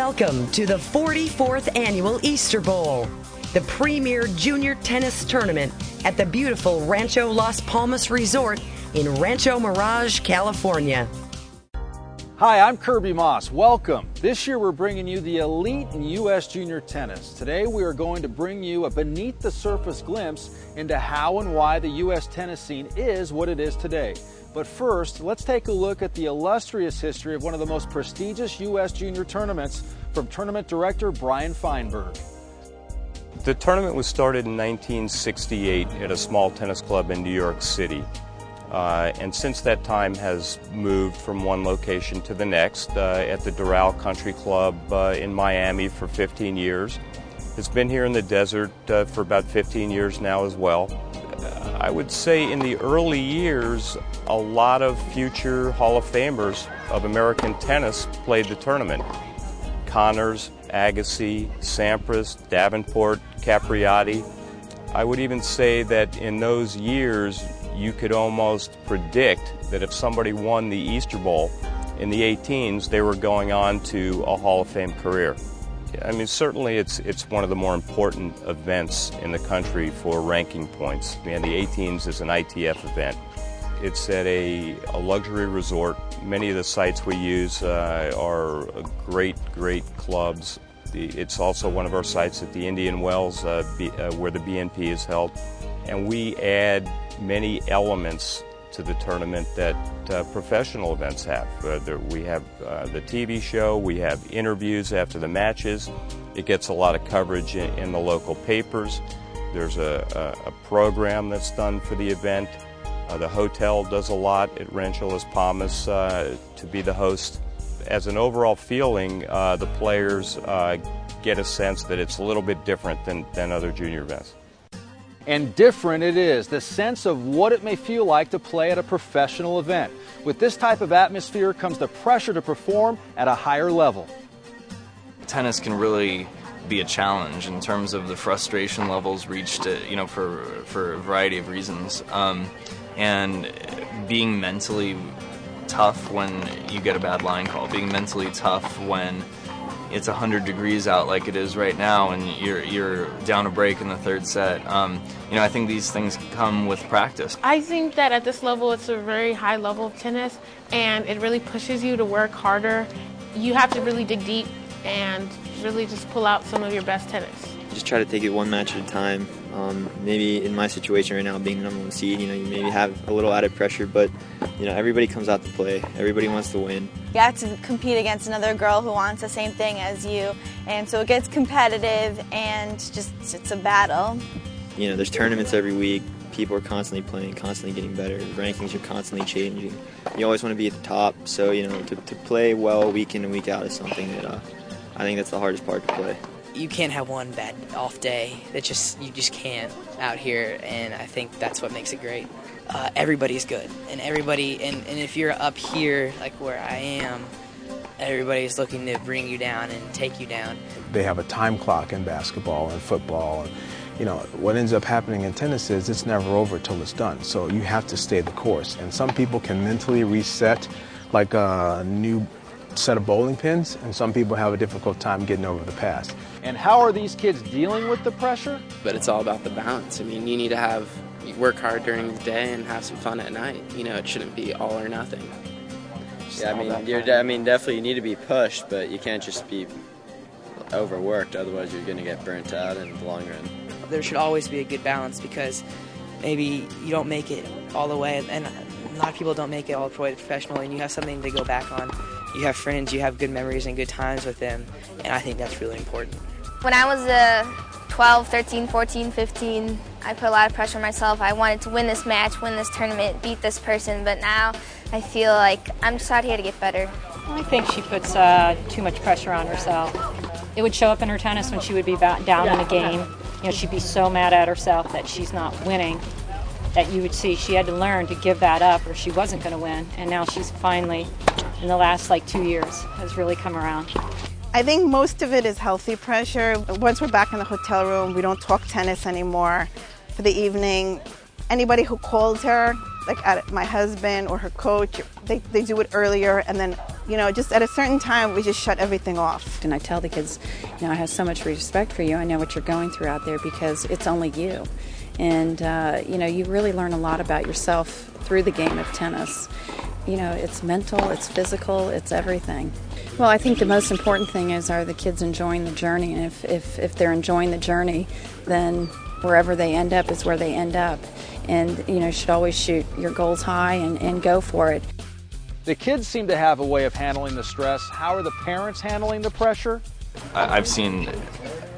Welcome to the 44th Annual Easter Bowl, the premier junior tennis tournament at the beautiful Rancho Las Palmas Resort in Rancho Mirage, California. Hi, I'm Kirby Moss. Welcome. This year we're bringing you the elite in U.S. junior tennis. Today we are going to bring you a beneath-the-surface glimpse into how and why the U.S. tennis scene is what it is today. But first, let's take a look at the illustrious history of one of the most prestigious U.S. junior tournaments from tournament director Brian Feinberg. The tournament was started in 1968 at a small tennis club in New York City. And since that time has moved from one location to the next at the Doral Country Club in Miami for 15 years. It's been here in the desert for about 15 years now as well. I would say in the early years, a lot of future Hall of Famers of American tennis played the tournament. Connors, Agassi, Sampras, Davenport, Capriati. I would even say that in those years, you could almost predict that if somebody won the Easter Bowl in the 18s, they were going on to a Hall of Fame career. I mean, certainly it's one of the more important events in the country for ranking points. And the 18s is an ITF event. It's at a luxury resort. Many of the sites we use are great clubs. It's also one of our sites at the Indian Wells where the BNP is held. And we add many elements to the tournament that professional events have. We have the TV show, we have interviews after the matches. It gets a lot of coverage in the local papers. There's a program that's done for the event. The hotel does a lot at Rancho Las Palmas to be the host. As an overall feeling, the players get a sense that it's a little bit different than other junior events. And different it is, the sense of what it may feel like to play at a professional event. With this type of atmosphere comes the pressure to perform at a higher level. Tennis can really be a challenge in terms of the frustration levels reached, for a variety of reasons. And being mentally tough when you get a bad line call, being mentally tough when it's 100 degrees out like it is right now and you're down a break in the third set. I think these things come with practice. I think that at this level it's a very high level of tennis and it really pushes you to work harder. You have to really dig deep and really just pull out some of your best tennis. Just try to take it one match at a time. Maybe in my situation right now, being the number one seed, you maybe have a little added pressure, but everybody comes out to play. Everybody wants to win. You have to compete against another girl who wants the same thing as you, and so it gets competitive and it's a battle. There's tournaments every week. People are constantly playing, constantly getting better. Rankings are constantly changing. You always want to be at the top, so to play well week in and week out is something that I think that's the hardest part to play. You can't have one bad off day. You just can't out here, and I think that's what makes it great. Everybody's good, and if you're up here like where I am, everybody's looking to bring you down and take you down. They have a time clock in basketball and football, and what ends up happening in tennis is it's never over till it's done. So you have to stay the course, and some people can mentally reset like a new set of bowling pins, and some people have a difficult time getting over the past. And how are these kids dealing with the pressure? But it's all about the balance. You need to work hard during the day and have some fun at night. It shouldn't be all or nothing. Definitely you need to be pushed, but you can't just be overworked, otherwise you're going to get burnt out in the long run. There should always be a good balance because maybe you don't make it all the way, and a lot of people don't make it all the way professional, and you have something to go back on. You have friends, you have good memories and good times with them, and I think that's really important. When I was 12, 13, 14, 15, I put a lot of pressure on myself. I wanted to win this match, win this tournament, beat this person, but now I feel like I'm just out here to get better. I think she puts too much pressure on herself. It would show up in her tennis when she would be down in a game. She'd be so mad at herself that she's not winning that you would see she had to learn to give that up or she wasn't going to win. And now she's finally, in the last 2 years, has really come around. I think most of it is healthy pressure. Once we're back in the hotel room, we don't talk tennis anymore. For the evening, anybody who calls her, like my husband or her coach, they do it earlier, and then just at a certain time, we just shut everything off. And I tell the kids, I have so much respect for you. I know what you're going through out there because it's only you. And, you really learn a lot about yourself through the game of tennis. It's mental, it's physical, it's everything. Well, I think the most important thing are the kids enjoying the journey. And if they're enjoying the journey, then wherever they end up is where they end up. And, you should always shoot your goals high and go for it. The kids seem to have a way of handling the stress. How are the parents handling the pressure? I've seen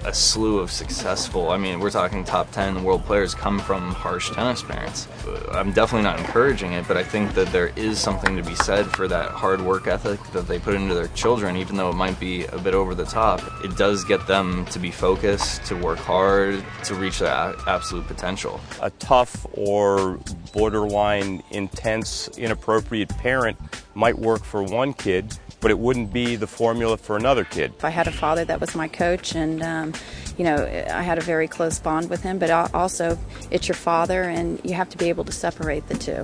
a slew of successful, we're talking top 10 world players come from harsh tennis parents. I'm definitely not encouraging it, but I think that there is something to be said for that hard work ethic that they put into their children, even though it might be a bit over the top. It does get them to be focused, to work hard, to reach their absolute potential. A tough or borderline intense, inappropriate parent might work for one kid, but it wouldn't be the formula for another kid. I had a father that was my coach, and I had a very close bond with him, but also it's your father, and you have to be able to separate the two.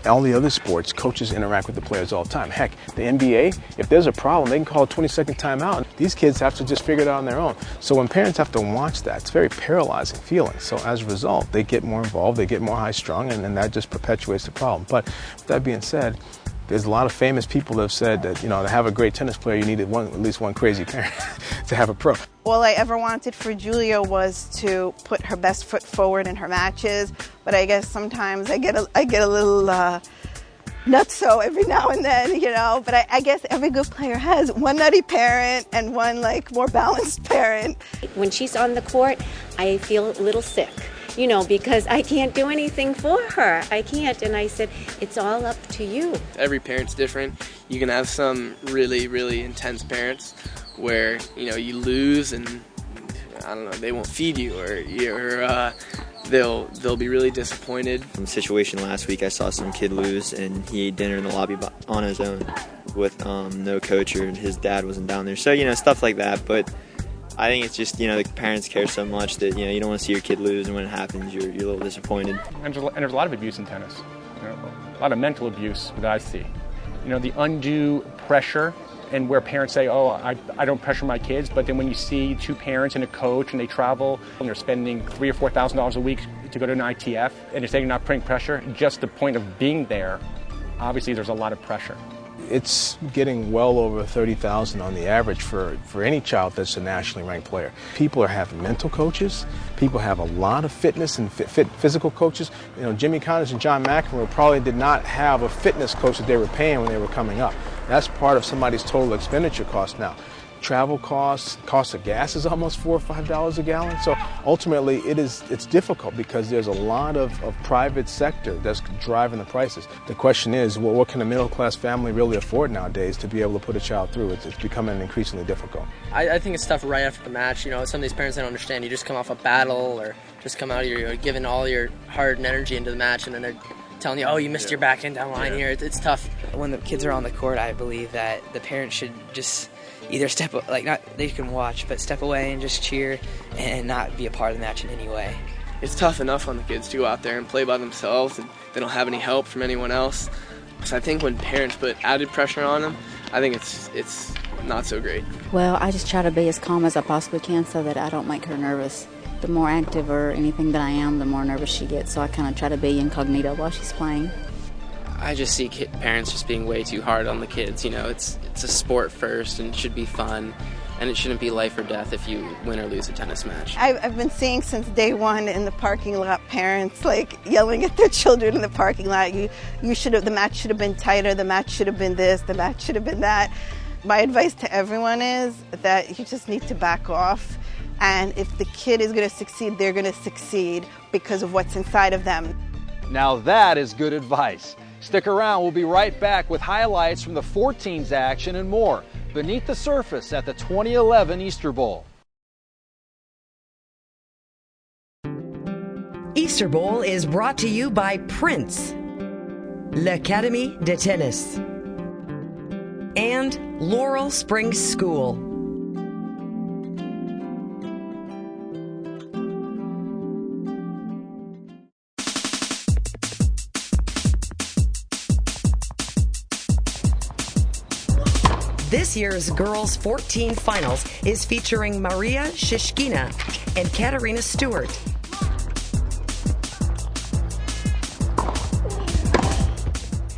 All the other sports, coaches interact with the players all the time. Heck, the NBA, if there's a problem, they can call a 20-second timeout. These kids have to just figure it out on their own. So when parents have to watch that, it's a very paralyzing feeling. So as a result, they get more involved, they get more high-strung, and that just perpetuates the problem. But with that being said, there's a lot of famous people that have said that, to have a great tennis player, you needed at least one crazy parent to have a pro. All I ever wanted for Julia was to put her best foot forward in her matches, but I guess sometimes I get a little nutso every now and then, But I guess every good player has one nutty parent and one more balanced parent. When she's on the court, I feel a little sick. Because I can't do anything for her. I can't. And I said, it's all up to you. Every parent's different. You can have some really, really intense parents where, you lose and, I don't know, they won't feed you or they'll be really disappointed. In the situation last week, I saw some kid lose and he ate dinner in the lobby on his own with no coach or his dad wasn't down there. So, stuff like that. But I think it's just, the parents care so much that, you don't want to see your kid lose, and when it happens, you're a little disappointed. And there's a lot of abuse in tennis, a lot of mental abuse that I see. The undue pressure, and where parents say, I don't pressure my kids, but then when you see two parents and a coach and they travel and they're spending $3,000 or $4,000 a week to go to an ITF, and they're saying not putting pressure, just the point of being there, obviously there's a lot of pressure. It's getting well over $30,000 on the average for any child that's a nationally ranked player. People are having mental coaches. People have a lot of fitness and physical coaches. Jimmy Connors and John McEnroe probably did not have a fitness coach that they were paying when they were coming up. That's part of somebody's total expenditure cost now. Travel costs, cost of gas is almost $4 or $5 a gallon. So ultimately, it's difficult because there's a lot of private sector that's driving the prices. The question is, what can a middle-class family really afford nowadays to be able to put a child through? It's becoming increasingly difficult. I think it's tough right after the match. Some of these parents don't understand. You just come off a battle or just come out here, you're giving all your heart and energy into the match, and then they're telling you, you missed your backhand down line here. It's tough. When the kids are on the court, I believe that the parents should just either they can watch, but step away and just cheer and not be a part of the match in any way. It's tough enough on the kids to go out there and play by themselves, and they don't have any help from anyone else. So I think when parents put added pressure on them, I think it's not so great. Well, I just try to be as calm as I possibly can so that I don't make her nervous. The more active or anything that I am, the more nervous she gets, so I kind of try to be incognito while she's playing. I just see parents just being way too hard on the kids. It's a sport first and it should be fun, and it shouldn't be life or death if you win or lose a tennis match. I've been seeing since day one in the parking lot parents yelling at their children in the parking lot. The match should have been tighter, the match should have been this, the match should have been that. My advice to everyone is that you just need to back off, and if the kid is going to succeed, they're going to succeed because of what's inside of them. Now that is good advice. Stick around, we'll be right back with highlights from the 14s action and more beneath the surface at the 2011 Easter Bowl. Easter Bowl is brought to you by Prince, L'Académie de Tennis, and Laurel Springs School. This year's girls 14 finals is featuring Maria Shishkina and Katarina Stewart.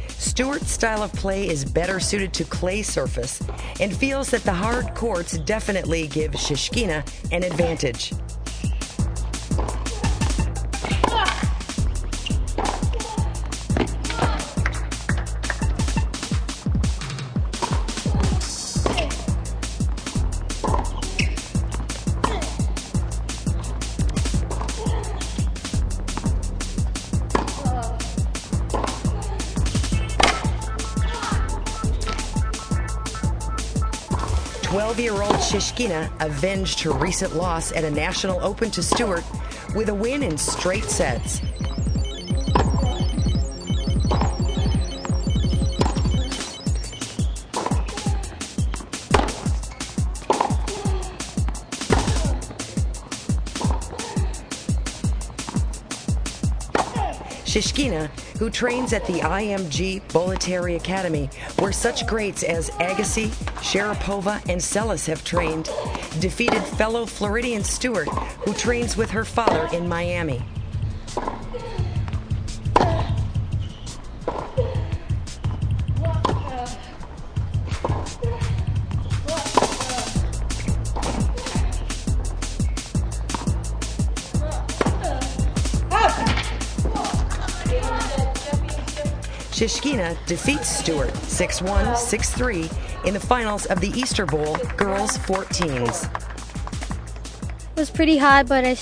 Stewart's style of play is better suited to clay surface and feels that the hard courts definitely give Shishkina an advantage. Year-old Shishkina avenged her recent loss at a national open to Stewart with a win in straight sets. Shishkina, who trains at the IMG Bollettieri Academy, where such greats as Agassi, Sharapova, and Celis have trained, defeated fellow Floridian Stewart, who trains with her father in Miami. Shishkina defeats Stewart 6-1, 6-3 in the finals of the Easter Bowl Girls 14s. It was pretty hard, but I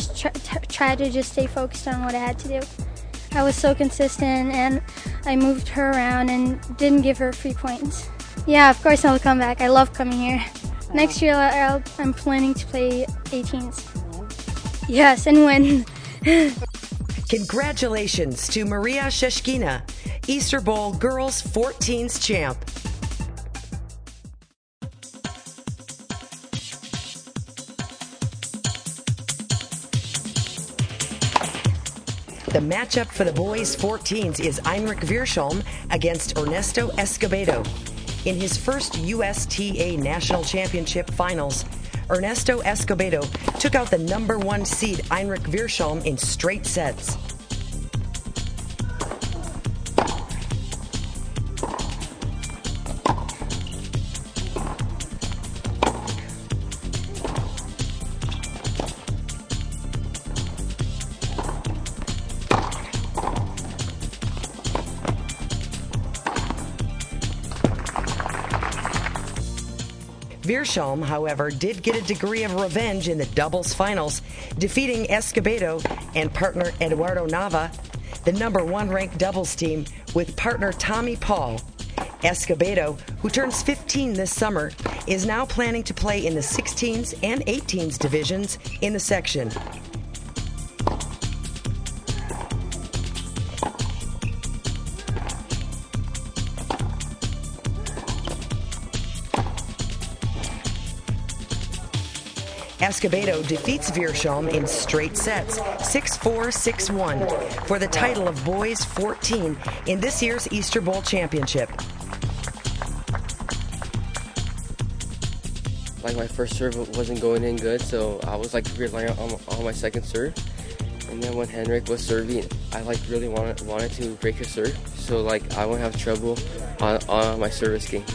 tried to just stay focused on what I had to do. I was so consistent, and I moved her around and didn't give her free points. Yeah, of course I'll come back. I love coming here. Next year I'm planning to play 18s. Yes, and win. Congratulations to Maria Shishkina, Easter Bowl Girls 14s champ. The matchup for the boys 14s is Heinrich Wiersholm against Ernesto Escobedo. In his first USTA National Championship finals, Ernesto Escobedo took out the #1 seed Heinrich Wiersholm in straight sets. Wiersholm, however, did get a degree of revenge in the doubles finals, defeating Escobedo and partner Eduardo Nava, the #1 ranked doubles team, with partner Tommy Paul. Escobedo, who turns 15 this summer, is now planning to play in the 16s and 18s divisions in the section. Escobedo defeats Wiersholm in straight sets, 6-4, 6-1, for the title of Boys 14 in this year's Easter Bowl Championship. Like my first serve wasn't going in good, so I was relying on my second serve. And then when Henrik was serving, I really wanted to break his serve, so I won't have trouble on my service game.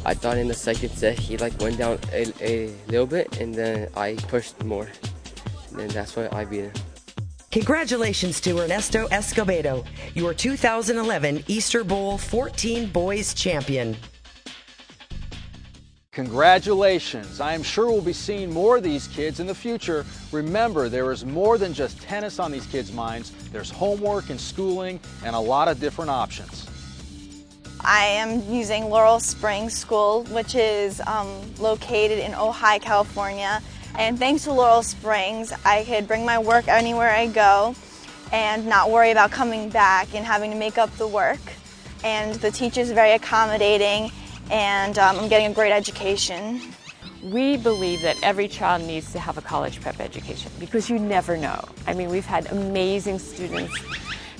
I thought in the second set he went down a little bit, and then I pushed more, and that's why I beat him. Congratulations to Ernesto Escobedo, your 2011 Easter Bowl 14 Boys champion. Congratulations. I am sure we'll be seeing more of these kids in the future. Remember, there is more than just tennis on these kids' minds. There's homework and schooling and a lot of different options. I am using Laurel Springs School, which is located in Ojai, California. And thanks to Laurel Springs, I could bring my work anywhere I go and not worry about coming back and having to make up the work. And the teacher's very accommodating, and I'm getting a great education. We believe that every child needs to have a college prep education because you never know. I mean, we've had amazing students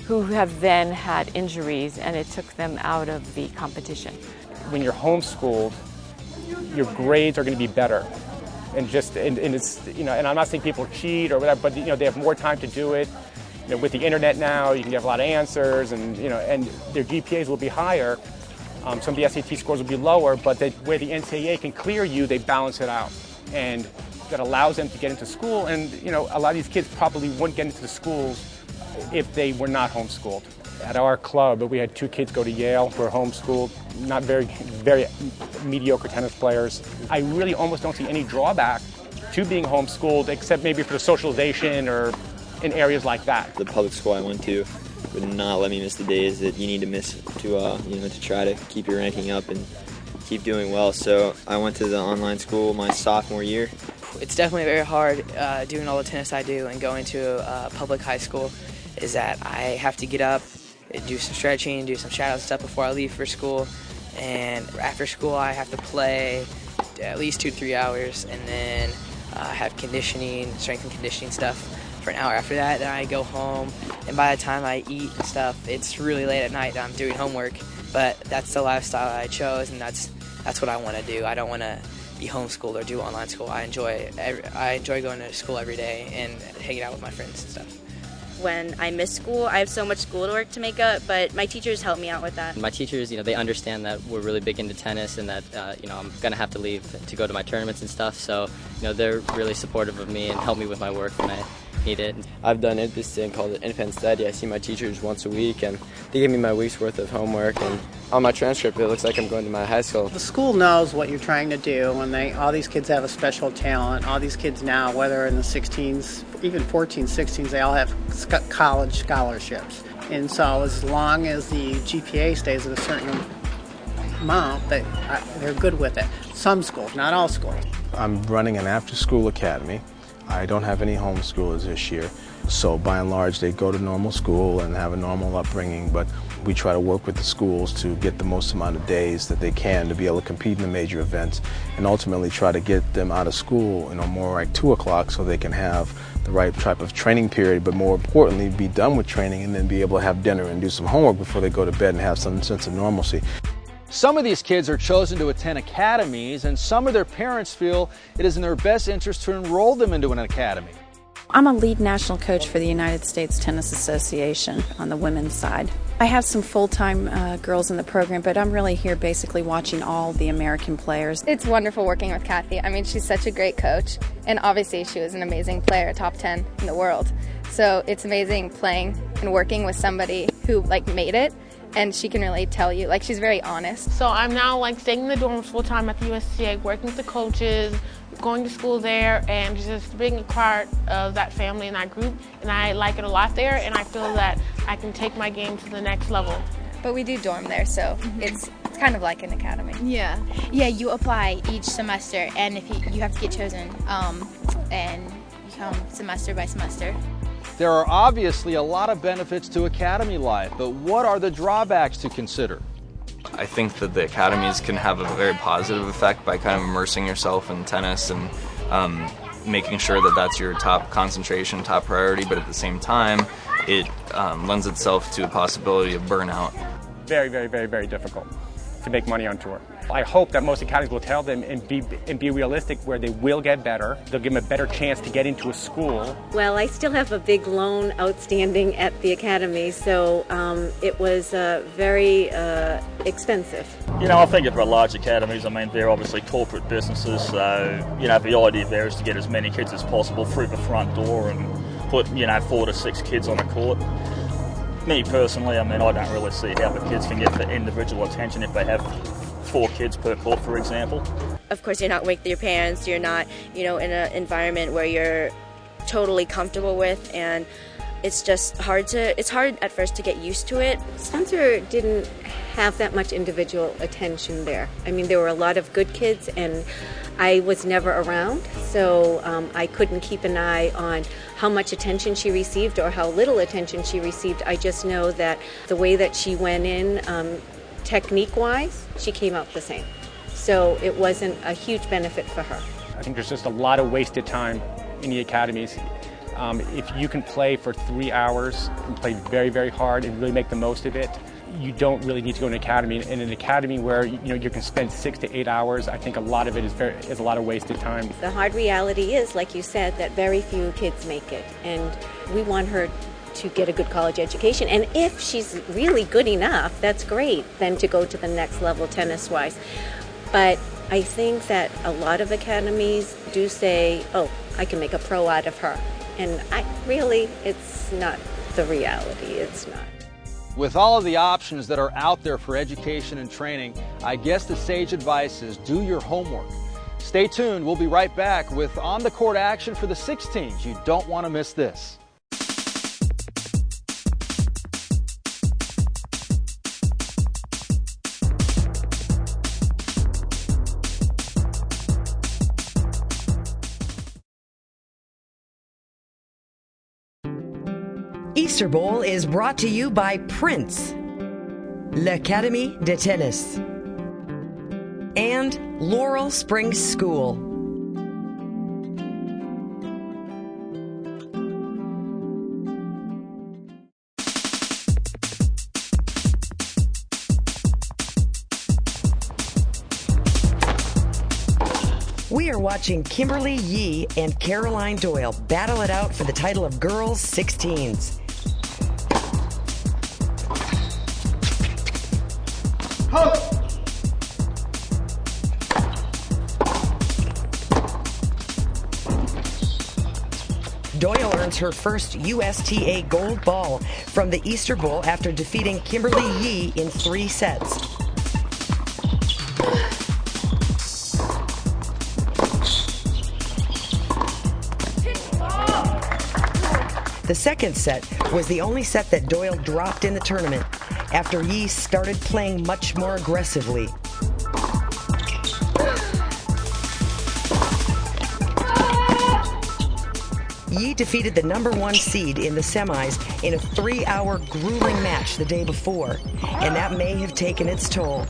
who have then had injuries and it took them out of the competition. When you're homeschooled, your grades are going to be better. And it's, and I'm not saying people cheat or whatever, but they have more time to do it. With the internet now, you can get a lot of answers, and and their GPAs will be higher. Some of the SAT scores will be lower, but where the NCAA can clear you, they balance it out, and that allows them to get into school. And a lot of these kids probably wouldn't get into the schools if they were not homeschooled. At our club, we had 2 kids go to Yale who were homeschooled, not very mediocre tennis players. I really almost don't see any drawback to being homeschooled, except maybe for the socialization or in areas like that. The public school I went to would not let me miss the days that you need to miss to try to keep your ranking up and keep doing well. So I went to the online school my sophomore year. It's definitely very hard doing all the tennis I do and going to a public high school. Is that I have to get up, do some stretching, do some shadow stuff before I leave for school, and after school I have to play at least 2 to 3 hours, and then have conditioning, strength and conditioning stuff for an hour after that. Then I go home, and by the time I eat and stuff, it's really late at night that I'm doing homework. But that's the lifestyle I chose, and that's what I want to do. I don't want to be homeschooled or do online school. I enjoy going to school every day and hanging out with my friends and stuff. When I miss school, I have so much schoolwork to make up, but my teachers help me out with that. My teachers, they understand that we're really big into tennis and that, I'm going to have to leave to go to my tournaments and stuff. So, they're really supportive of me and help me with my work when I need it. I've done this thing called independent study. I see my teachers once a week, and they give me my week's worth of homework. And on my transcript, it looks like I'm going to my high school. The school knows what you're trying to do, and all these kids have a special talent. All these kids now, whether in the 16s, even 14s, 16s, they all have college scholarships. And so as long as the GPA stays at a certain amount, they're good with it. Some schools, not all schools. I'm running an after-school academy. I don't have any homeschoolers this year, so by and large they go to normal school and have a normal upbringing, but we try to work with the schools to get the most amount of days that they can to be able to compete in the major events, and ultimately try to get them out of school, more like 2 o'clock, so they can have the right type of training period, but more importantly be done with training and then be able to have dinner and do some homework before they go to bed and have some sense of normalcy. Some of these kids are chosen to attend academies, and some of their parents feel it is in their best interest to enroll them into an academy. I'm a lead national coach for the United States Tennis Association on the women's side. I have some full-time girls in the program, but I'm really here basically watching all the American players. It's wonderful working with Kathy. I mean, she's such a great coach, and obviously she was an amazing player, top 10 in the world. So it's amazing playing and working with somebody who made it. And she can really tell you, she's very honest. So I'm now staying in the dorms full time at the USTA, working with the coaches, going to school there, and just being a part of that family and that group. And I like it a lot there, and I feel that I can take my game to the next level. But we do dorm there, so it's kind of like an academy. Yeah, you apply each semester, and if you have to get chosen, and you come semester by semester. There are obviously a lot of benefits to academy life, but what are the drawbacks to consider? I think that the academies can have a very positive effect by kind of immersing yourself in tennis and making sure that that's your top concentration, top priority, but at the same time, it lends itself to a possibility of burnout. Very, very, very, very difficult to make money on tour. I hope that most academies will tell them and be realistic where they will get better. They'll give them a better chance to get into a school. Well, I still have a big loan outstanding at the academy, so it was very expensive. I think for large academies, they're obviously corporate businesses, so, the idea there is to get as many kids as possible through the front door and put, 4 to 6 kids on a court. Me personally, I don't really see how the kids can get the individual attention if they have 4 kids per court, for example. Of course, you're not with your parents, you're not, in an environment where you're totally comfortable with, and it's just hard at first to get used to it. Spencer didn't have that much individual attention there. There were a lot of good kids, and I was never around, so I couldn't keep an eye on how much attention she received or how little attention she received. I just know that the way that she went in, technique-wise, she came out the same. So it wasn't a huge benefit for her. I think there's just a lot of wasted time in the academies. If you can play for 3 hours and play very, very hard and really make the most of it, you don't really need to go to an academy. In an academy where you can spend 6 to 8 hours, I think a lot of it is a lot of wasted time. The hard reality is, like you said, that very few kids make it, and we want her to get a good college education. And if she's really good enough, that's great, then to go to the next level tennis-wise. But I think that a lot of academies do say, oh, I can make a pro out of her. And it's not the reality. It's not. With all of the options that are out there for education and training, I guess the sage advice is do your homework. Stay tuned. We'll be right back with on-the-court action for the 16s. You don't want to miss this. Easter Bowl is brought to you by Prince, L'Académie de Tennis, and Laurel Springs School. We are watching Kimberly Yee and Caroline Doyle battle it out for the title of Girls 16s. Doyle earns her first USTA gold ball from the Easter Bowl after defeating Kimberly Yee in 3 sets. The second set was the only set that Doyle dropped in the tournament after Yee started playing much more aggressively. Yee defeated the #1 seed in the semis in a 3-hour grueling match the day before, and that may have taken its toll.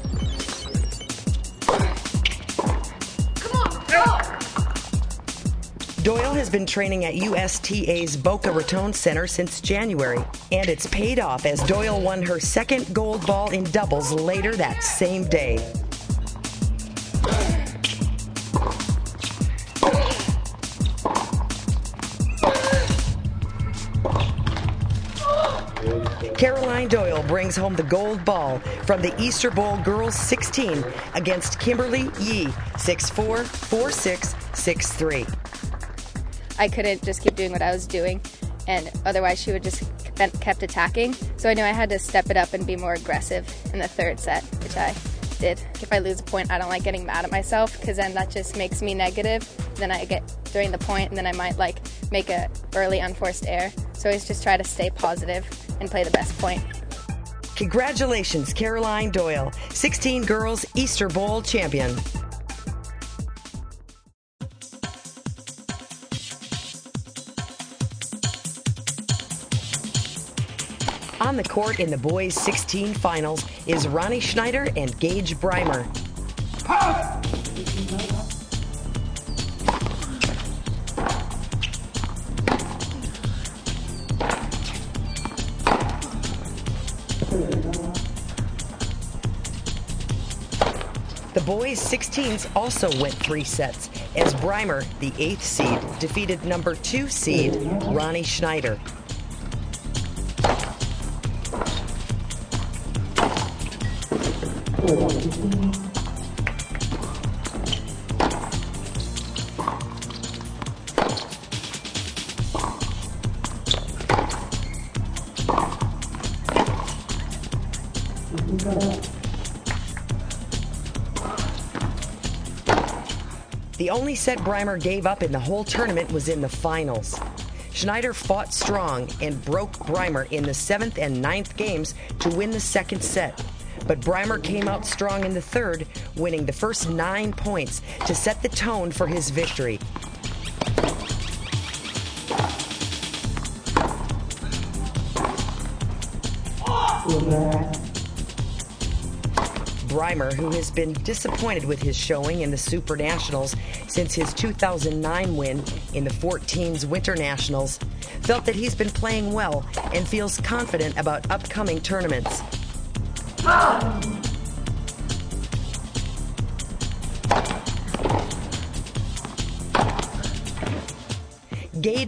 Doyle has been training at USTA's Boca Raton Center since January, and it's paid off as Doyle won her second gold ball in doubles later that same day. Caroline Doyle brings home the gold ball from the Easter Bowl Girls 16 against Kimberly Yee, 6-4, 4-6, 6-3. I couldn't just keep doing what I was doing, and otherwise she would just kept attacking. So I knew I had to step it up and be more aggressive in the third set, which I did. If I lose a point, I don't like getting mad at myself, because then that just makes me negative. Then I get during the point, and then I might make a early unforced error. So I always just try to stay positive and play the best point. Congratulations, Caroline Doyle, 16 Girls Easter Bowl champion. On the court in the boys' 16 finals is Ronnie Schneider and Gage Breimer. The boys' 16s also went 3 sets as Breimer, the 8th seed, defeated #2 seed Ronnie Schneider. The only set Breimer gave up in the whole tournament was in the finals. Schneider fought strong and broke Breimer in the 7th and 9th games to win the second set. But Breimer came out strong in the third, winning the first 9 points to set the tone for his victory. Breimer, who has been disappointed with his showing in the Super Nationals since his 2009 win in the 14s Winter Nationals, felt that he's been playing well and feels confident about upcoming tournaments. Gage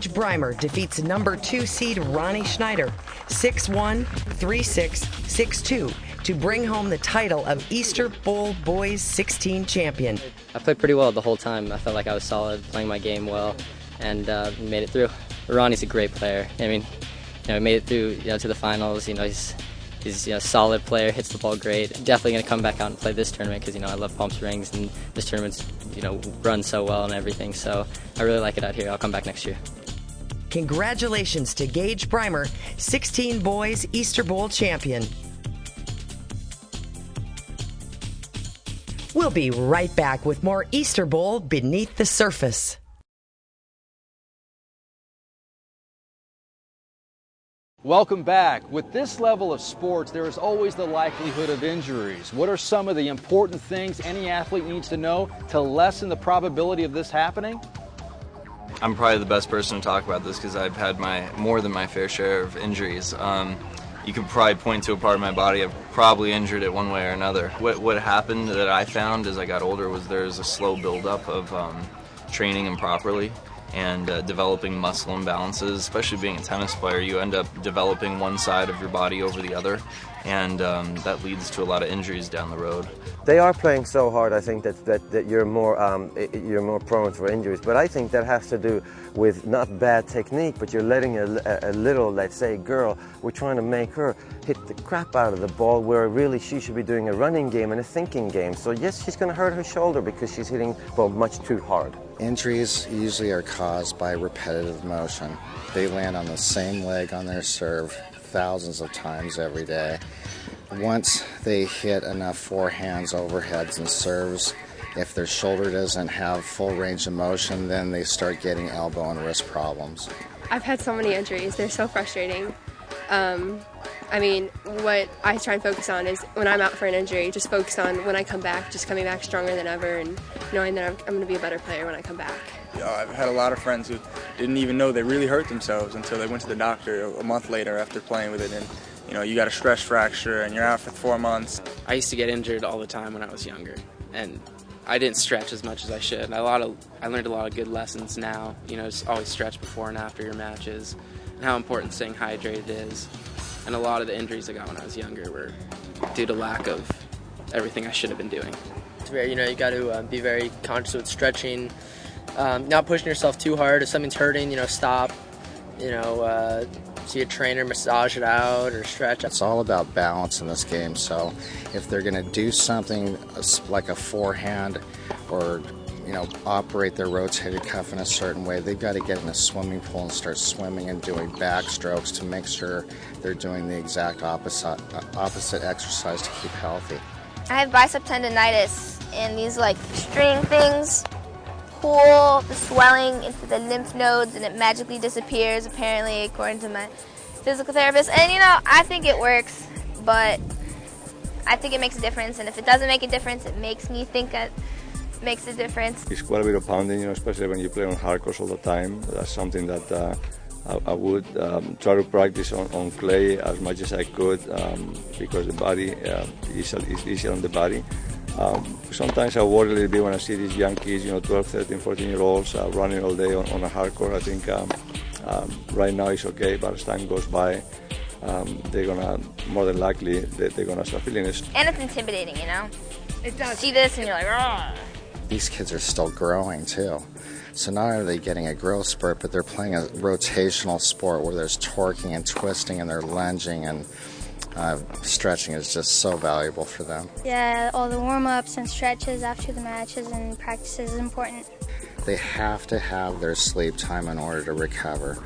Breimer defeats number 2 seed Ronnie Schneider 6-1, 3-6, 6-2 to bring home the title of Easter Bowl Boys 16 champion. I played pretty well the whole time. I felt like I was solid, playing my game well, and made it through. Ronnie's a great player. I mean, made it through, to the finals. He's a solid player, hits the ball great. Definitely going to come back out and play this tournament because, I love Palm Springs, and this tournament's, run so well and everything. So I really like it out here. I'll come back next year. Congratulations to Gage Breimer, 16 boys Easter Bowl champion. We'll be right back with more Easter Bowl Beneath the Surface. Welcome back. With this level of sports, there is always the likelihood of injuries. What are some of the important things any athlete needs to know to lessen the probability of this happening? I'm probably the best person to talk about this because I've had more than my fair share of injuries. You could probably point to a part of my body I've probably injured it one way or another. What happened that I found as I got older was there's a slow buildup of training improperly and developing muscle imbalances. Especially being a tennis player, you end up developing one side of your body over the other, and that leads to a lot of injuries down the road. They are playing so hard, I think that you're more prone for injuries. But I think that has to do with not bad technique, but you're letting a little, let's say, girl, we're trying to make her hit the crap out of the ball, where really she should be doing a running game and a thinking game. So yes, she's going to hurt her shoulder because she's hitting ball much too hard. Injuries usually are caused by repetitive motion. They land on the same leg on their serve thousands of times every day. Once they hit enough forehands, overheads, and serves, if their shoulder doesn't have full range of motion, then they start getting elbow and wrist problems. I've had so many injuries. They're so frustrating. What I try and focus on is when I'm out for an injury, just focus on when I come back, just coming back stronger than ever and knowing that I'm going to be a better player when I come back. I've had a lot of friends who didn't even know they really hurt themselves until they went to the doctor a month later after playing with it. And you got a stress fracture and you're out for 4 months. I used to get injured all the time when I was younger, and I didn't stretch as much as I should. I learned a lot of good lessons now. Just always stretch before and after your matches, and how important staying hydrated is. And a lot of the injuries I got when I was younger were due to lack of everything I should have been doing. It's very, you got to be very conscious with stretching, not pushing yourself too hard. If something's hurting, stop. See a trainer, massage it out or stretch. It's all about balance in this game. So if they're going to do something like a forehand or operate their rotated cuff in a certain way, they've got to get in a swimming pool and start swimming and doing backstrokes to make sure they're doing the exact opposite exercise to keep healthy. I have bicep tendonitis, and these string things pull the swelling into the lymph nodes, and it magically disappears, apparently, according to my physical therapist. And I think it works, but I think it makes a difference, and if it doesn't make a difference, it makes me think that makes a difference. It's quite a bit of pounding, especially when you play on hard courts all the time. That's something that I would try to practice on clay as much as I could because the body is easier on the body. Sometimes I worry a little bit when I see these young kids, 12, 13, 14-year-olds running all day on a hard court. I think right now it's okay, but as time goes by, they're gonna more than likely they're gonna start feeling it. And it's intimidating, It does. You see this and you're like, "Rah." These kids are still growing too. So not only are they getting a growth spurt, but they're playing a rotational sport where there's torquing and twisting and they're lunging, and stretching is just so valuable for them. Yeah, all the warm-ups and stretches after the matches and practices is important. They have to have their sleep time in order to recover.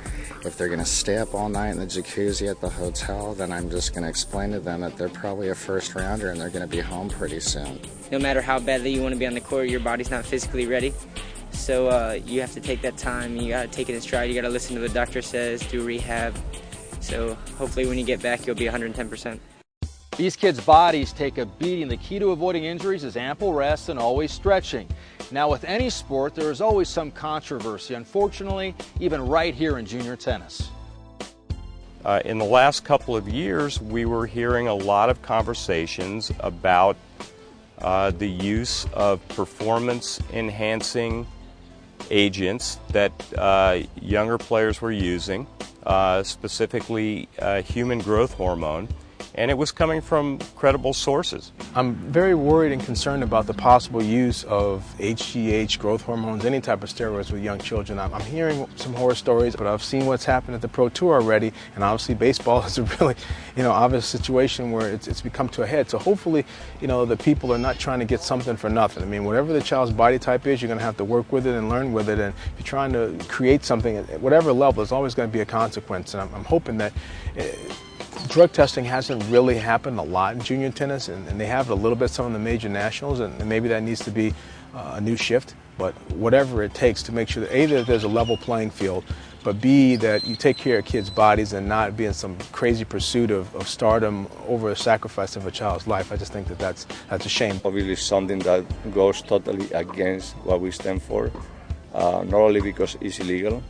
If they're going to stay up all night in the jacuzzi at the hotel, then I'm just going to explain to them that they're probably a first rounder and they're going to be home pretty soon. No matter how badly you want to be on the court, your body's not physically ready. So you have to take that time. You got to take it in stride. You got to listen to what the doctor says, do rehab. So hopefully when you get back, you'll be 110%. These kids' bodies take a beating. The key to avoiding injuries is ample rest and always stretching. Now, with any sport, there is always some controversy, unfortunately, even right here in junior tennis. In the last couple of years, we were hearing a lot of conversations about the use of performance-enhancing agents that younger players were using, specifically human growth hormone, and it was coming from credible sources. I'm very worried and concerned about the possible use of HGH, growth hormones, any type of steroids with young children. I'm hearing some horror stories, but I've seen what's happened at the Pro Tour already, and obviously baseball is a really, obvious situation where it's become to a head. So hopefully, the people are not trying to get something for nothing. I mean, whatever the child's body type is, you're going to have to work with it and learn with it, and if you're trying to create something at whatever level, there's always going to be a consequence, and I'm hoping that drug testing hasn't really happened a lot in junior tennis, and they have it a little bit some of the major nationals, and maybe that needs to be a new shift. But whatever it takes to make sure that A, that there's a level playing field, but B, that you take care of kids' bodies and not be in some crazy pursuit of stardom over a sacrifice of a child's life. I just think that that's a shame. Obviously something that goes totally against what we stand for, not only because it's illegal,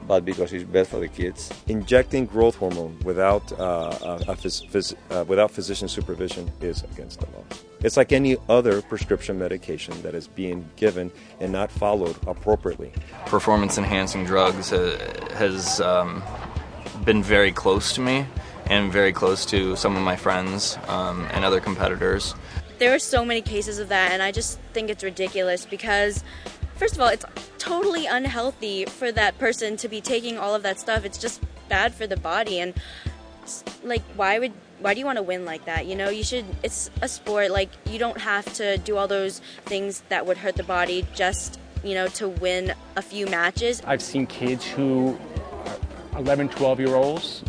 but because it's bad for the kids. Injecting growth hormone without physician supervision is against the law. It's like any other prescription medication that is being given and not followed appropriately. Performance-enhancing drugs has been very close to me and very close to some of my friends and other competitors. There are so many cases of that, and I just think it's ridiculous because, first of all, it's totally unhealthy for that person to be taking all of that stuff. It's just bad for the body, and why do you want to win like that? It's a sport. You don't have to do all those things that would hurt the body just, to win a few matches. I've seen kids who are 11, 12-year-olds,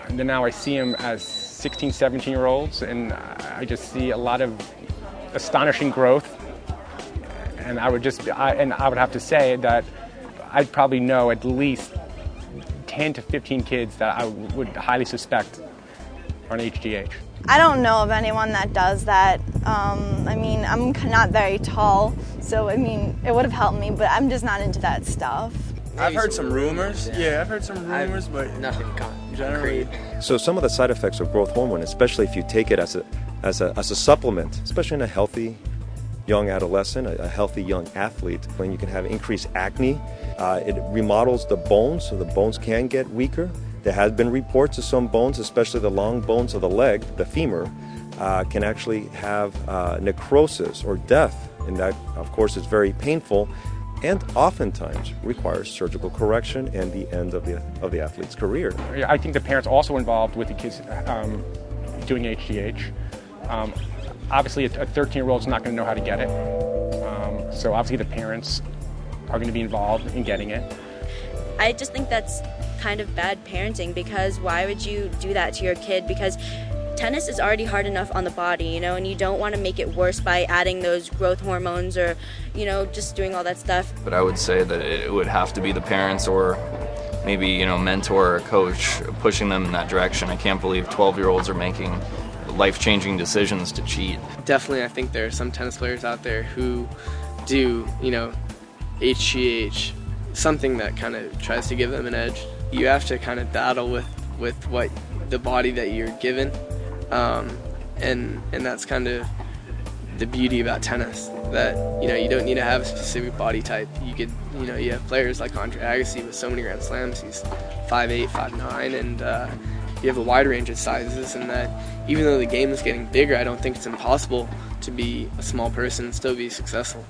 and then now I see them as 16, 17-year-olds, and I just see a lot of astonishing growth. And I would have to say that I'd probably know at least 10 to 15 kids that I would highly suspect are on HGH. I don't know of anyone that does that. I'm not very tall, so it would have helped me, but I'm just not into that stuff. I've heard some rumors. Yeah, I've heard some rumors, but nothing generally. So some of the side effects of growth hormone, especially if you take it as a supplement, especially in a healthy young adolescent, a healthy young athlete, when you can have increased acne, it remodels the bones, so the bones can get weaker. There has been reports of some bones, especially the long bones of the leg, the femur, can actually have necrosis or death, and that, of course, is very painful and oftentimes requires surgical correction and the end of the athlete's career. I think the parents also involved with the kids doing HGH. Obviously, a 13-year-old is not going to know how to get it. So obviously the parents are going to be involved in getting it. I just think that's kind of bad parenting, because why would you do that to your kid? Because tennis is already hard enough on the body, and you don't want to make it worse by adding those growth hormones or, just doing all that stuff. But I would say that it would have to be the parents or maybe, mentor or coach pushing them in that direction. I can't believe 12-year-olds are making life-changing decisions to cheat. Definitely, I think there are some tennis players out there who do, HGH, something that kind of tries to give them an edge. You have to kind of battle with what the body that you're given, and that's kind of the beauty about tennis, that you don't need to have a specific body type. You could, you have players like Andre Agassi with so many Grand Slams. He's 5'8", 5'9", and you have a wide range of sizes, and that even though the game is getting bigger, I don't think it's impossible to be a small person and still be successful.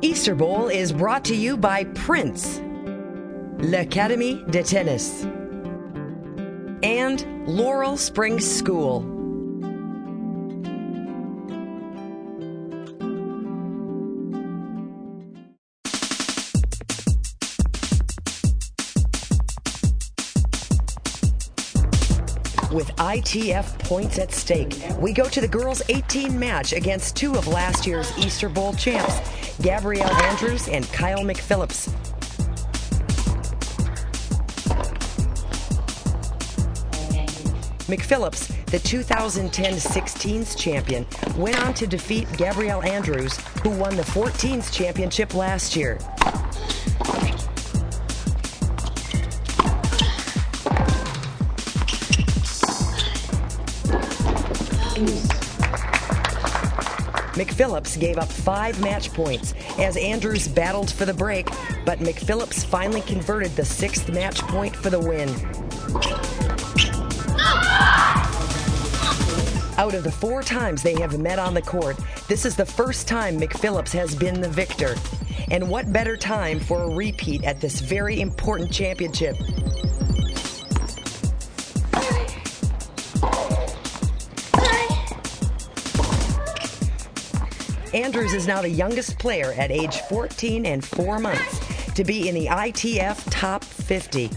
Easter Bowl is brought to you by Prince, L'Académie de Tennis, and Laurel Springs School. With ITF points at stake, we go to the girls' 18 match against two of last year's Easter Bowl champs, Gabrielle Andrews and Kyle McPhillips. McPhillips, the 2010 16s champion, went on to defeat Gabrielle Andrews, who won the 14s championship last year. McPhillips gave up 5 match points as Andrews battled for the break, but McPhillips finally converted the 6th match point for the win. Out of the 4 times they have met on the court, this is the first time McPhillips has been the victor. And what better time for a repeat at this very important championship? Andrews is now the youngest player at age 14 and 4 months to be in the ITF Top 50.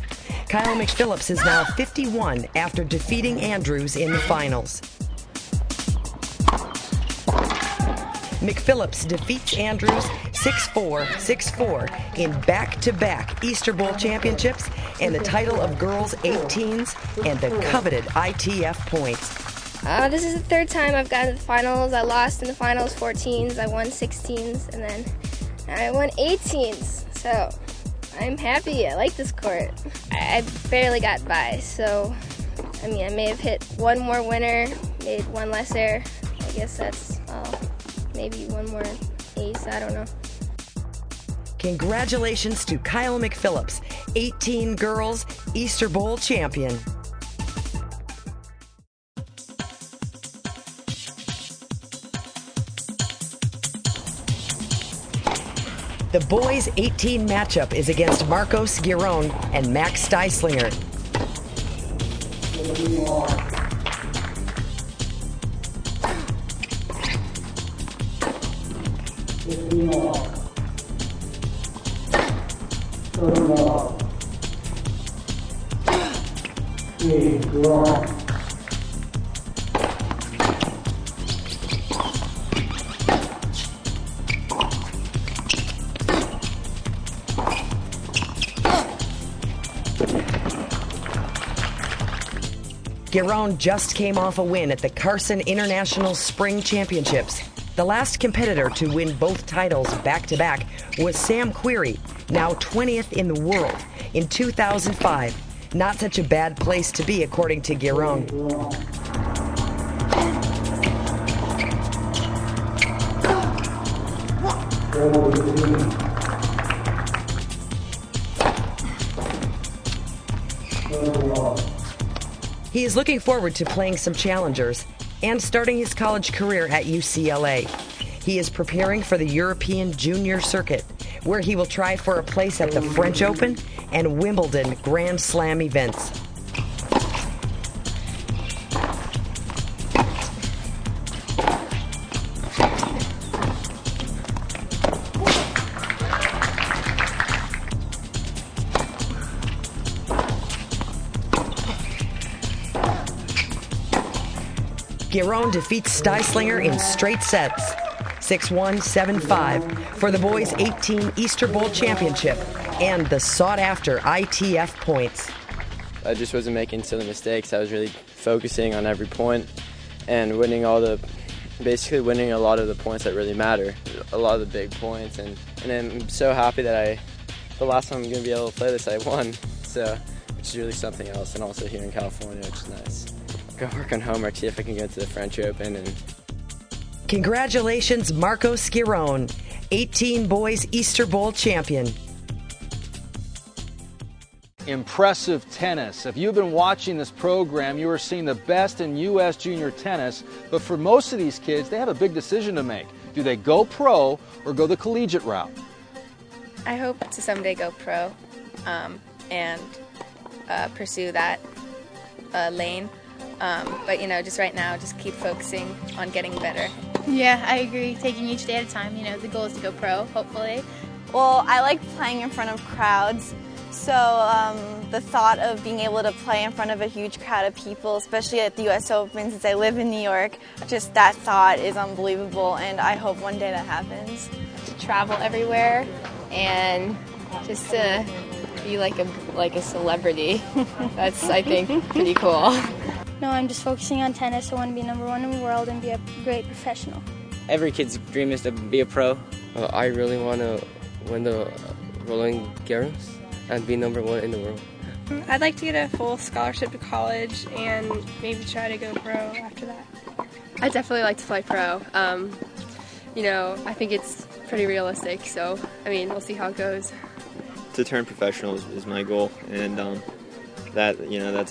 Kyle McPhillips is now 51 after defeating Andrews in the finals. McPhillips defeats Andrews 6-4, 6-4 in back-to-back Easter Bowl championships and the title of girls 18s and the coveted ITF points. This is the 3rd time I've gotten to the finals. I lost in the finals 14s, I won 16s, and then I won 18s. So I'm happy. I like this court. I barely got by, so I may have hit one more winner, made one less error. I guess that's maybe one more ace, I don't know. Congratulations to Kyle McPhillips, 18 girls Easter Bowl champion. The boys' 18 matchup is against Marcos Giron and Max Styslinger. Giron just came off a win at the Carson International Spring Championships. The last competitor to win both titles back-to-back was Sam Query, now 20th in the world, in 2005. Not such a bad place to be, according to Giron. He is looking forward to playing some challengers and starting his college career at UCLA. He is preparing for the European Junior Circuit, where he will try for a place at the French Open and Wimbledon Grand Slam events. Giron defeats Styslinger in straight sets, 6-1, 7-5, for the boys' 18 Easter Bowl championship and the sought-after ITF points. I just wasn't making silly mistakes. I was really focusing on every point and basically winning a lot of the points that really matter, a lot of the big points. And I'm so happy that the last time I'm going to be able to play this, I won. So, which is really something else. And also here in California, which is nice. Go work on homework, see if I can get to the French Open. And congratulations, Marcos Giron, 18 boys Easter Bowl champion. Impressive tennis. If you've been watching this program, you are seeing the best in U.S. junior tennis. But for most of these kids, they have a big decision to make. Do they go pro or go the collegiate route? I hope to someday go pro and pursue that lane. But, just right now, just keep focusing on getting better. Yeah, I agree. Taking each day at a time. The goal is to go pro, hopefully. Well, I like playing in front of crowds. So the thought of being able to play in front of a huge crowd of people, especially at the U.S. Open, since I live in New York, just that thought is unbelievable, and I hope one day that happens. To travel everywhere and just to be like a celebrity. That's, I think, pretty cool. No, I'm just focusing on tennis. I want to be #1 in the world and be a great professional. Every kid's dream is to be a pro. I really want to win the Roland Garros and be #1 in the world. I'd like to get a full scholarship to college and maybe try to go pro after that. I'd definitely like to play pro. You know, I think it's pretty realistic, so, I mean, we'll see how it goes. To turn professional is my goal, and I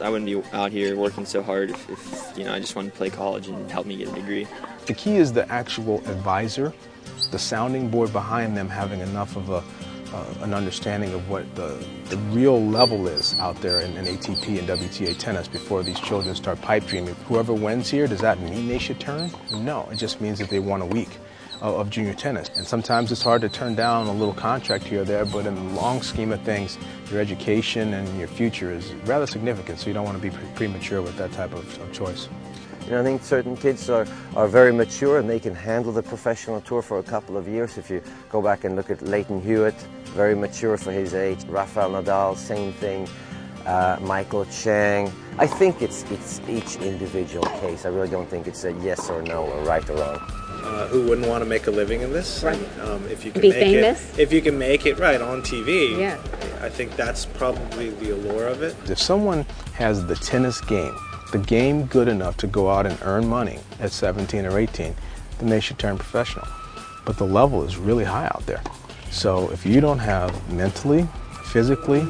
wouldn't be out here working so hard if I just wanted to play college and help me get a degree. The key is the actual advisor, the sounding board behind them having enough of an understanding of what the real level is out there in ATP and WTA tennis before these children start pipe dreaming. Whoever wins here, does that mean they should turn? No, it just means that they won a week of junior tennis. And sometimes it's hard to turn down a little contract here or there, but in the long scheme of things, your education and your future is rather significant, so you don't want to be premature with that type of choice. I think certain kids are very mature and they can handle the professional tour for a couple of years. If you go back and look at Leighton Hewitt, very mature for his age. Rafael Nadal, same thing. Michael Chang. I think it's each individual case. I really don't think it's a yes or no or right or wrong. Who wouldn't want to make a living in this? Right. If you can Be make famous. if you can make it right on TV, Yeah. I think that's probably the allure of it. If someone has the tennis game, the game good enough to go out and earn money at 17 or 18, then they should turn professional. But the level is really high out there. So if you don't have mentally, physically,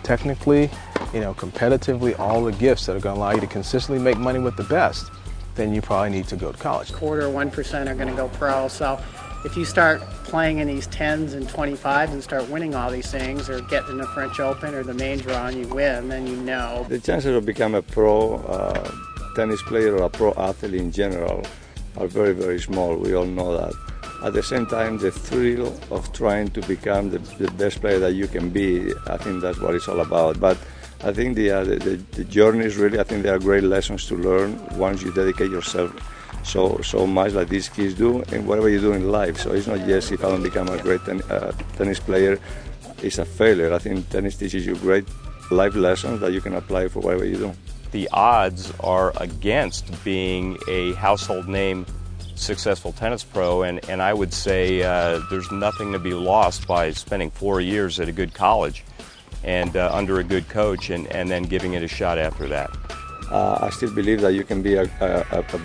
technically, competitively, all the gifts that are going to allow you to consistently make money with the best, then you probably need to go to college. 1% are going to go pro. So if you start playing in these 10s and 25s and start winning all these things, or getting in the French Open or the main draw and you win, then you know. The chances of becoming a pro tennis player or a pro athlete in general are very, very small. We all know that. At the same time, the thrill of trying to become the best player that you can be, I think that's what it's all about. But I think the journey is really, I think there are great lessons to learn once you dedicate yourself so much like these kids do in whatever you do in life. So it's not just if I don't become a great tennis player, it's a failure. I think tennis teaches you great life lessons that you can apply for whatever you do. The odds are against being a household name successful tennis pro, and I would say there's nothing to be lost by spending 4 years at a good college and under a good coach and then giving it a shot after that. I still believe that you can be a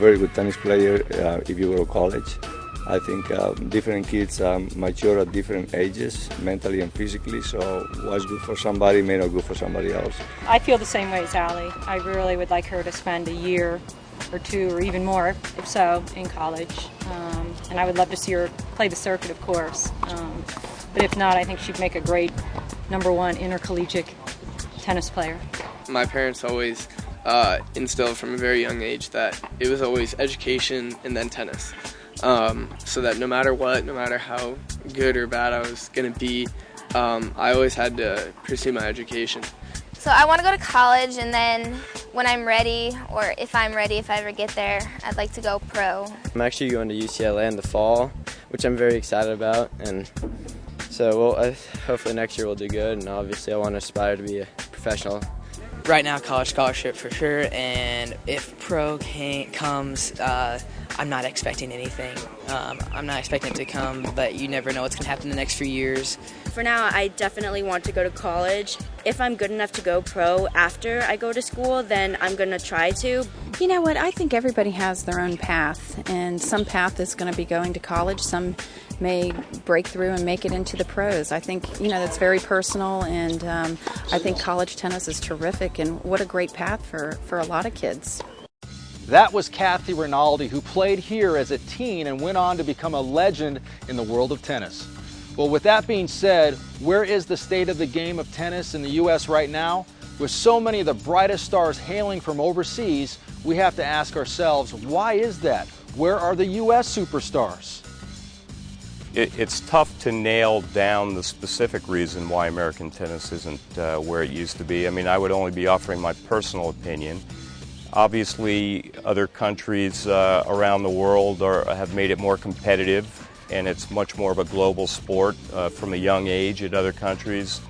very good tennis player if you go to college. I think different kids mature at different ages, mentally and physically, so what's good for somebody may not be good for somebody else. I feel the same way as Allie. I really would like her to spend a year or two or even more, if so, in college. And I would love to see her play the circuit, of course. But if not, I think she'd make a great #1 intercollegiate tennis player. My parents always instilled from a very young age that it was always education and then tennis. So that no matter what, no matter how good or bad I was going to be, I always had to pursue my education. So I want to go to college, and then when I'm ready, or if I'm ready, if I ever get there, I'd like to go pro. I'm actually going to UCLA in the fall, which I'm very excited about, and so hopefully next year we'll do good, and obviously I want to aspire to be a professional. Right now, college scholarship for sure, and if pro comes, I'm not expecting anything. I'm not expecting it to come, but you never know what's going to happen in the next few years. For now, I definitely want to go to college. If I'm good enough to go pro after I go to school, then I'm going to try to. You know what? I think everybody has their own path, and some path is going to be going to college. Some may break through and make it into the pros. I think, that's very personal, and I think college tennis is terrific, and what a great path for a lot of kids. That was Kathy Rinaldi, who played here as a teen and went on to become a legend in the world of tennis. Well, with that being said, where is the state of the game of tennis in the U.S. right now? With so many of the brightest stars hailing from overseas, we have to ask ourselves, why is that? Where are the U.S. superstars? It's tough to nail down the specific reason why American tennis isn't where it used to be. I mean, I would only be offering my personal opinion. Obviously, other countries around the world have made it more competitive, and it's much more of a global sport from a young age in other countries.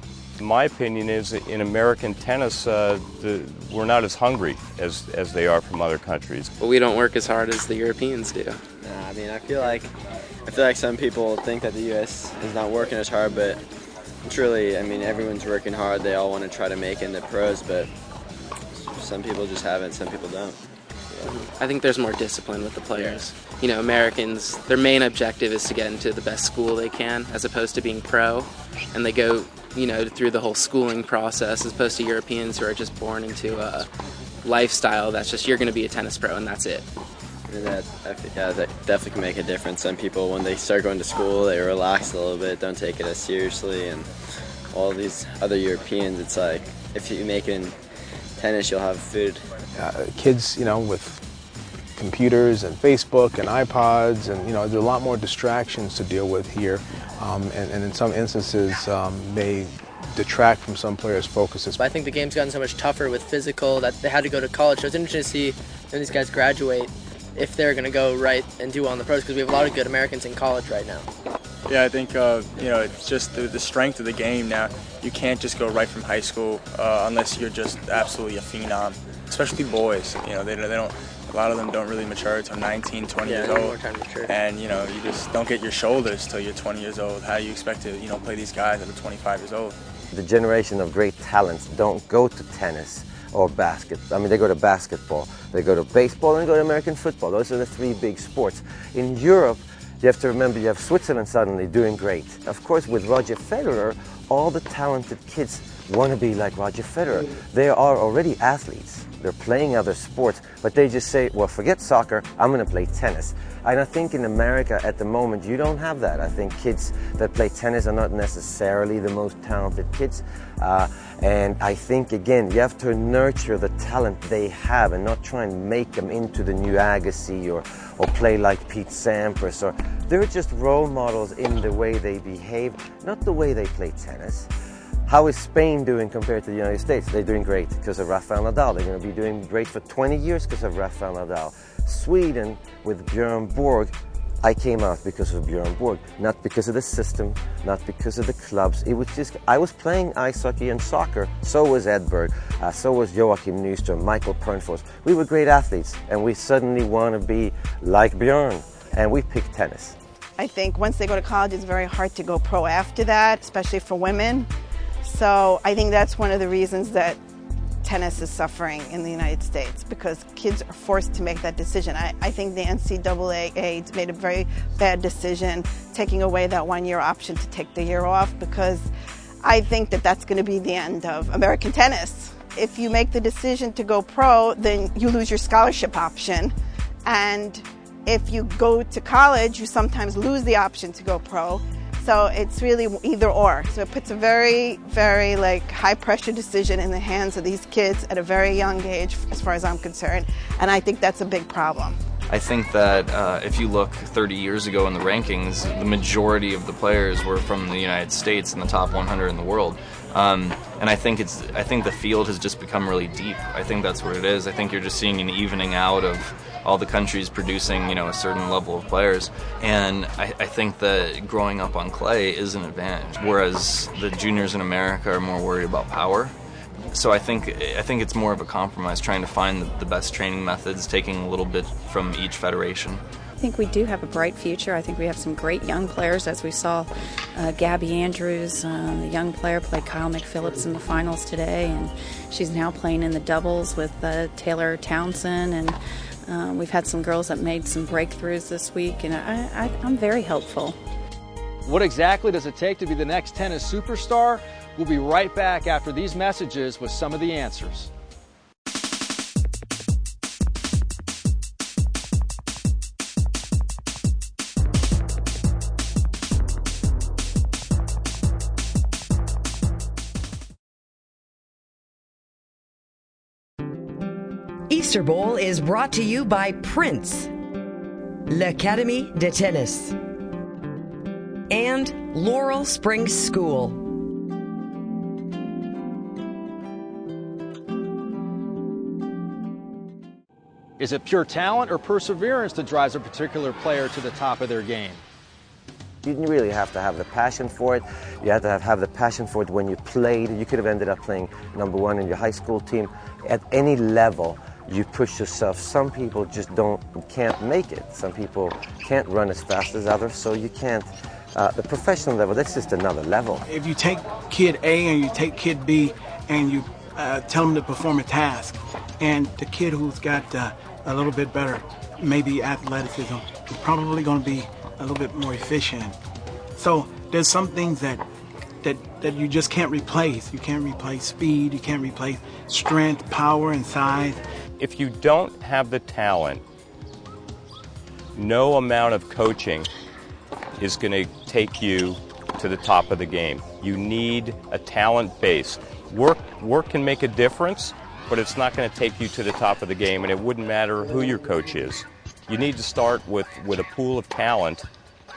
My opinion is in American tennis, we're not as hungry as they are from other countries. But we don't work as hard as the Europeans do. Nah, I mean, I feel like some people think that the U.S. is not working as hard, but truly, I mean, everyone's working hard. They all want to try to make it in the pros, but some people just haven't, some people don't. I think there's more discipline with the players. You know, Americans, their main objective is to get into the best school they can, as opposed to being pro, and they go, you know, through the whole schooling process, as opposed to Europeans who are just born into a lifestyle that's just, you're going to be a tennis pro and that's it. And that definitely can make a difference. Some people, when they start going to school, they relax a little bit, don't take it as seriously, and all these other Europeans, it's like, if you make it in tennis, you'll have food. Kids, you know, with computers and Facebook and iPods, and you know, there's a lot more distractions to deal with here, and in some instances may detract from some players' focuses. I think the game's gotten so much tougher with physical that they had to go to college. So it's interesting to see when these guys graduate if they're going to go right and do well in the pros, because we have a lot of good Americans in college right now. Yeah, I think you know, it's just the strength of the game now. You can't just go right from high school unless you're just absolutely a phenom. Especially boys, you know, they don't. A lot of them don't really mature until 19, 20 years old. More time to mature. And you know, you just don't get your shoulders till you're 20 years old. How do you expect to, you know, play these guys that are 25 years old? The generation of great talents don't go to tennis or basketball. I mean, they go to basketball, they go to baseball, and they go to American football. Those are the three big sports. In Europe, you have to remember you have Switzerland suddenly doing great. Of course, with Roger Federer, all the talented kids want to be like Roger Federer. They are already athletes. They're playing other sports, but they just say, well, forget soccer, I'm going to play tennis. And I think in America at the moment, you don't have that. I think kids that play tennis are not necessarily the most talented kids. And I think, again, you have to nurture the talent they have and not try and make them into the new Agassi or play like Pete Sampras. Or they're just role models in the way they behave, not the way they play tennis. How is Spain doing compared to the United States? They're doing great because of Rafael Nadal. They're going to be doing great for 20 years because of Rafael Nadal. Sweden with Björn Borg, I came out because of Björn Borg, not because of the system, not because of the clubs. It was just, I was playing ice hockey and soccer. So was Edberg, so was Joachim Nyström, Michael Pernfors. We were great athletes, and we suddenly want to be like Björn, and we picked tennis. I think once they go to college, it's very hard to go pro after that, especially for women. So I think that's one of the reasons that tennis is suffering in the United States, because kids are forced to make that decision. I think the NCAA made a very bad decision taking away that 1-year option to take the year off, because I think that that's going to be the end of American tennis. If you make the decision to go pro, then you lose your scholarship option. And if you go to college, you sometimes lose the option to go pro. So it's really either or. So it puts a very, very high pressure decision in the hands of these kids at a very young age, as far as I'm concerned. And I think that's a big problem. I think that if you look 30 years ago in the rankings, the majority of the players were from the United States in the top 100 in the world. And I think the field has just become really deep. I think that's what it is. I think you're just seeing an evening out of all the countries producing, you know, a certain level of players. And I think that growing up on clay is an advantage, whereas the juniors in America are more worried about power. So I think it's more of a compromise, trying to find the best training methods, taking a little bit from each federation. I think we do have a bright future. I think we have some great young players, as we saw Gabby Andrews, the young player, played Kyle McPhillips in the finals today, and she's now playing in the doubles with Taylor Townsend, and we've had some girls that made some breakthroughs this week, and I'm very hopeful. What exactly does it take to be the next tennis superstar? We'll be right back after these messages with some of the answers. Easter Bowl is brought to you by Prince, L'Académie de Tennis, and Laurel Springs School. Is it pure talent or perseverance that drives a particular player to the top of their game? didn't really have to have the passion for it. You had to have the passion for it when you played. You could have ended up playing #1 in your high school team. At any level, you push yourself. Some people just can't make it. Some people can't run as fast as others, so you can't. The professional level, that's just another level. If you take kid A and you take kid B and you tell them to perform a task, and the kid who's got a little bit better, maybe athleticism, is probably going to be a little bit more efficient. So there's some things that you just can't replace. You can't replace speed, you can't replace strength, power, and size. If you don't have the talent, no amount of coaching is going to take you to the top of the game. You need a talent base. Work can make a difference, but it's not going to take you to the top of the game, and it wouldn't matter who your coach is. You need to start with a pool of talent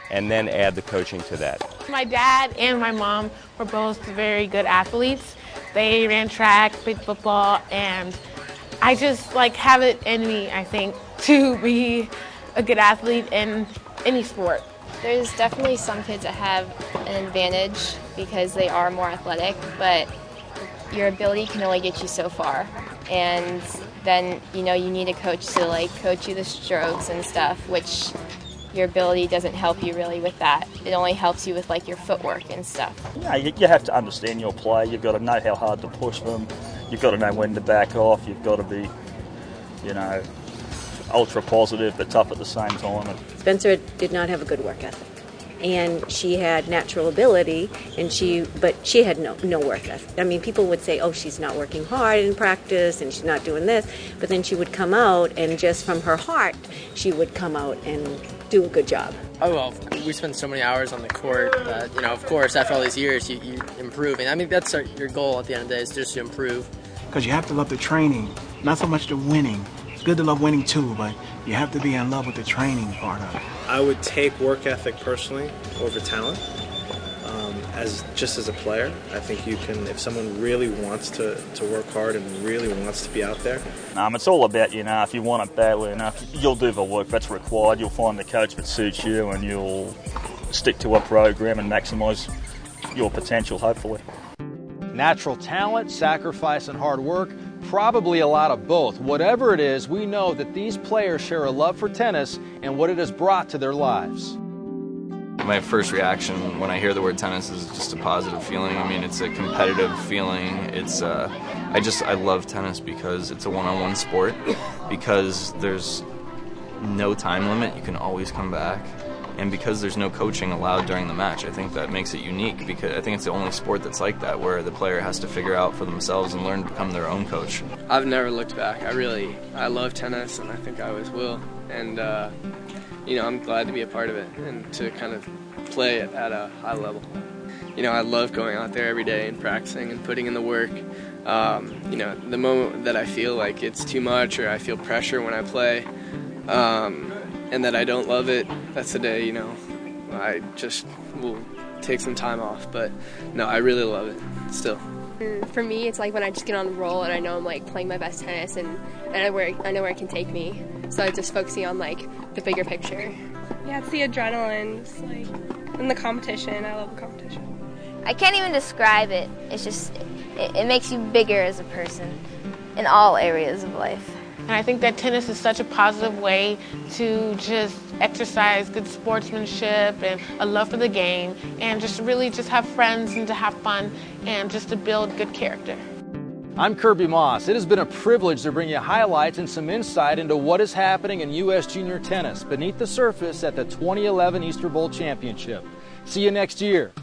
and then add the coaching to that. My dad and my mom were both very good athletes. They ran track, played football, and I just have it in me, I think, to be a good athlete in any sport. There's definitely some kids that have an advantage because they are more athletic, but your ability can only get you so far. And then, you need a coach to coach you the strokes and stuff, which your ability doesn't help you really with that. It only helps you with your footwork and stuff. Yeah, you have to understand your play. You've got to know how hard to push them. You've got to know when to back off. You've got to be, ultra positive but tough at the same time. Spencer did not have a good work ethic, and she had natural ability, but she had no work ethic. I mean, people would say, "Oh, she's not working hard in practice, and she's not doing this," but then she would come out, and just from her heart, she would come out and do a good job. Oh, well, we spend so many hours on the court that, of course, after all these years, you improve. And I mean, that's your goal at the end of the day, is just to improve. Because you have to love the training, not so much the winning. It's good to love winning too, but you have to be in love with the training part of it. I would take work ethic personally over talent. As a player, I think you can, if someone really wants to work hard and really wants to be out there. It's all about, if you want it badly enough, you'll do the work that's required. You'll find the coach that suits you, and you'll stick to a program and maximise your potential, hopefully. Natural talent, sacrifice, and hard work, probably a lot of both. Whatever it is, we know that these players share a love for tennis and what it has brought to their lives. My first reaction when I hear the word tennis is just a positive feeling. I mean, it's a competitive feeling. It's I love tennis because it's a one-on-one sport, because there's no time limit. You can always come back. And because there's no coaching allowed during the match, I think that makes it unique, because I think it's the only sport that's like that, where the player has to figure out for themselves and learn to become their own coach. I've never looked back. I love tennis, and I think I always will. And, I'm glad to be a part of it and to kind of play it at a high level. I love going out there every day and practicing and putting in the work. The moment that I feel like it's too much, or I feel pressure when I play, and that I don't love it, that's the day, I just will take some time off. But no, I really love it still. For me, it's when I just get on the roll and I know I'm playing my best tennis, and I know where it can take me. So I'm just focusing on the bigger picture. Yeah, it's the adrenaline, and the competition. I love the competition. I can't even describe it. It's just, it makes you bigger as a person in all areas of life. And I think that tennis is such a positive way to just exercise good sportsmanship and a love for the game, and just really just have friends and to have fun and just to build good character. I'm Kirby Moss. It has been a privilege to bring you highlights and some insight into what is happening in U.S. junior tennis beneath the surface at the 2011 Easter Bowl Championship. See you next year.